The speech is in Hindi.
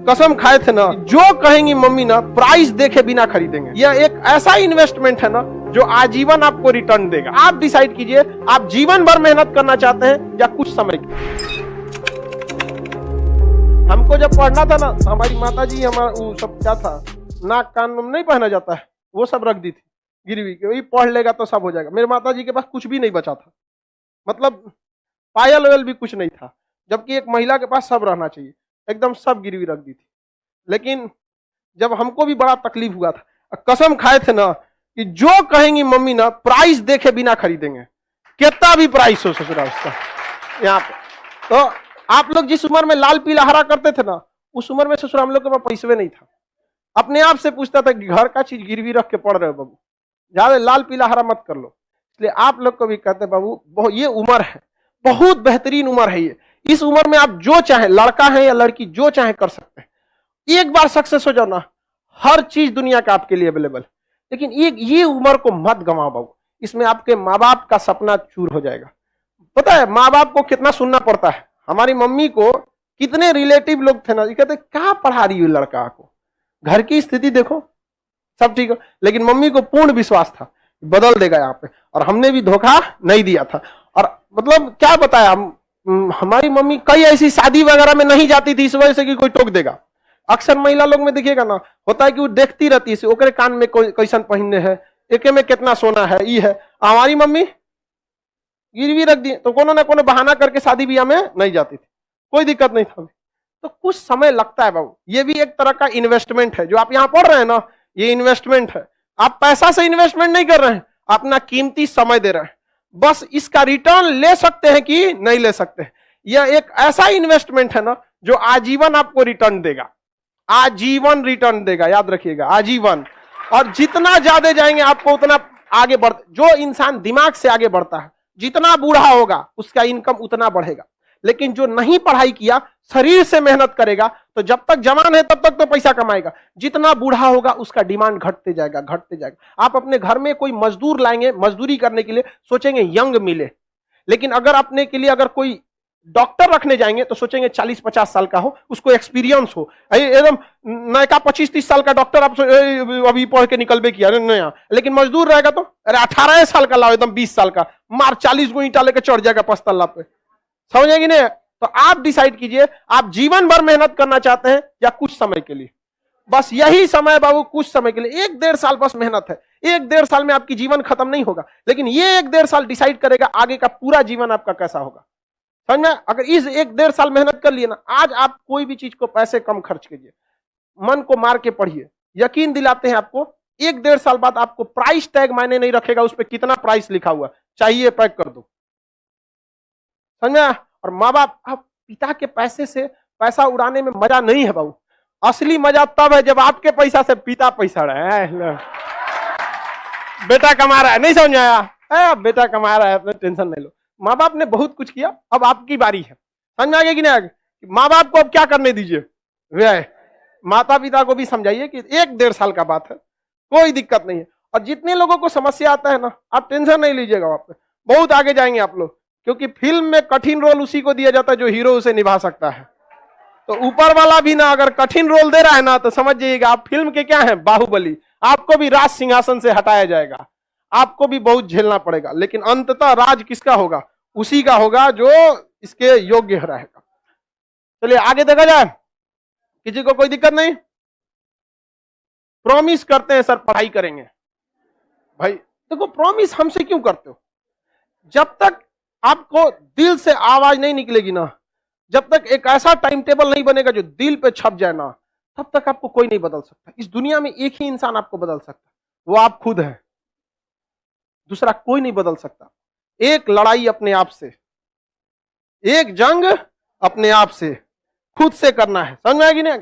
कसम खाए थे ना, जो कहेंगी मम्मी ना प्राइस देखे बिना खरीदेंगे। यह एक ऐसा इन्वेस्टमेंट है ना जो आजीवन आपको रिटर्न देगा। आप डिसाइड कीजिए, आप जीवन भर मेहनत करना चाहते हैं या कुछ समय की। हमको जब पढ़ना था ना, हमारी माता जी हमारा वो सब क्या था, नाक कान में नहीं पहना जाता है, वो सब रख दी थी गिरवी के, वही पढ़ लेगा तो सब हो जाएगा। मेरे माता जी के पास कुछ भी नहीं बचा था, मतलब पायल वायल भी कुछ नहीं था, जबकि एक महिला के पास सब रहना चाहिए, एकदम सब गिरवी रख दी थी। लेकिन जब हमको भी बड़ा तकलीफ हुआ था, कसम खाए थे ना कि जो कहेंगी मम्मी ना प्राइस देखे बिना खरीदेंगे, कितना भी प्राइस हो ससुरा उसका। यहाँ पे तो आप लोग जिस उम्र में लाल पीला हरा करते थे ना, उस उम्र में ससुरा हम लोग के पास पैसे नहीं था। अपने आप से पूछता था कि घर का चीज गिरवी रख के पढ़ रहे हो बाबू, ज्यादा लाल पीला हरा मत कर लो। इसलिए आप लोग को भी कहते बाबू, ये उम्र है, बहुत बेहतरीन उम्र है ये। इस उम्र में आप जो चाहे, लड़का है या लड़की, जो चाहे कर सकते हैं। एक बार सक्सेस हो जाओ ना, हर चीज दुनिया का आपके लिए अवेलेबल। लेकिन ये उम्र को मत गंवाओ बाबू, इसमें आपके माँ बाप का सपना चूर हो जाएगा। पता है माँ बाप को कितना सुनना पड़ता है। हमारी मम्मी को कितने रिलेटिव लोग थे ना, ये कहते क्या पढ़ा रही हो लड़का को, घर की स्थिति देखो सब ठीक हो। लेकिन मम्मी को पूर्ण विश्वास था बदल देगा यहाँ पे, और हमने भी धोखा नहीं दिया था। और मतलब क्या बताया, हमारी मम्मी कई ऐसी शादी वगैरह में नहीं जाती थी इस वजह से कि कोई टोक देगा। अक्सर महिला लोग में देखिएगा ना, होता है कि वो देखती रहती है ओकरे कान में कैसन पहनने है, एके में कितना सोना है, ये है। हमारी मम्मी गिरवी रख दी तो कोनो ना कोनो बहाना करके शादी ब्याह में नहीं जाती थी, कोई दिक्कत नहीं था। तो कुछ समय लगता है बाबू, ये भी एक तरह का इन्वेस्टमेंट है। जो आप यहाँ पढ़ रहे हैं ना, ये इन्वेस्टमेंट है। आप पैसा से इन्वेस्टमेंट नहीं कर रहे हैं, अपना कीमती समय दे रहे हैं। बस इसका रिटर्न ले सकते हैं कि नहीं ले सकते। यह एक ऐसा इन्वेस्टमेंट है ना जो आजीवन आपको रिटर्न देगा, आजीवन रिटर्न देगा, याद रखिएगा, आजीवन। और जितना ज्यादा जाएंगे आपको उतना आगे बढ़, जो इंसान दिमाग से आगे बढ़ता है, जितना बूढ़ा होगा उसका इनकम उतना बढ़ेगा। लेकिन जो नहीं पढ़ाई किया, शरीर से मेहनत करेगा, तो जब तक जवान है तब तक तो पैसा कमाएगा। जितना बूढ़ा होगा उसका डिमांड घटते जाएगा, घटते जाएगा। आप अपने घर में कोई मजदूर लाएंगे, मजदूरी करने के लिए सोचेंगे यंग मिले। लेकिन अगर अपने के लिए अगर कोई डॉक्टर रखने जाएंगे तो सोचेंगे 40-50 साल का हो, उसको एक्सपीरियंस हो। एकदम नया 25-30 साल का डॉक्टर आप अभी पढ़ के निकलबे किया नया। लेकिन मजदूर रहेगा तो अरे 18 साल का लाओ, एकदम 20 साल का, मार 40 गो ईंटा लेके चढ़ जाएगा 5 तल्ला पे। समझेगी नहीं? तो आप डिसाइड कीजिए, आप जीवन भर मेहनत करना चाहते हैं या कुछ समय के लिए। बस यही समय बाबू, कुछ समय के लिए, 1-1.5 साल बस मेहनत है। 1-1.5 साल में आपकी जीवन खत्म नहीं होगा, लेकिन ये 1-1.5 साल डिसाइड करेगा आगे का पूरा जीवन आपका कैसा होगा। समझ में? अगर इस 1-1.5 साल मेहनत कर लिए ना, आज आप कोई भी चीज को पैसे कम खर्च कीजिए, मन को मार के पढ़िए, यकीन दिलाते हैं आपको 1-1.5 साल बाद आपको प्राइस टैग मायने नहीं रखेगा, उस पर कितना प्राइस लिखा हुआ चाहिए पैक कर दो। समझ में? और माँ बाप, पिता के पैसे से पैसा उड़ाने में मजा नहीं है बाबू। असली मजा तब है जब आपके पैसा से पिता पैसा रहा है। बेटा कमा रहा है, नहीं समझ आया? बेटा कमा रहा है, अपने टेंशन नहीं लो। माँ बाप ने बहुत कुछ किया, अब आपकी बारी है। समझ में आ गया कि नहीं? माँ बाप को अब क्या करने दीजिए, वे माता पिता को भी समझाइए कि 1-1.5 साल का बात है, कोई दिक्कत नहीं है। और जितने लोगों को समस्या आता है ना, आप टेंशन नहीं लीजिएगा, आप बहुत आगे जाएंगे आप लोग। क्योंकि फिल्म में कठिन रोल उसी को दिया जाता है जो हीरो उसे निभा सकता है। तो ऊपर वाला भी ना अगर कठिन रोल दे रहा है ना, तो समझ जाइएगा आप फिल्म के क्या हैं, बाहुबली। आपको भी राज सिंहासन से हटाया जाएगा, आपको भी बहुत झेलना पड़ेगा, लेकिन अंततः राज किसका होगा? उसी का होगा जो इसके योग्य रहेगा। चलिए आगे देखा जाए। किसी को कोई दिक्कत नहीं? प्रॉमिस करते हैं सर पढ़ाई करेंगे। भाई देखो, प्रॉमिस हमसे क्यों करते हो? जब तक आपको दिल से आवाज नहीं निकलेगी ना, जब तक एक ऐसा टाइम टेबल नहीं बनेगा जो दिल पे छप जाए ना, तब तक आपको कोई नहीं बदल सकता। इस दुनिया में एक ही इंसान आपको बदल सकता है, वो आप खुद हैं। दूसरा कोई नहीं बदल सकता। एक लड़ाई अपने आप से, एक जंग अपने आप से, खुद से करना है। समझ में आएगी ना?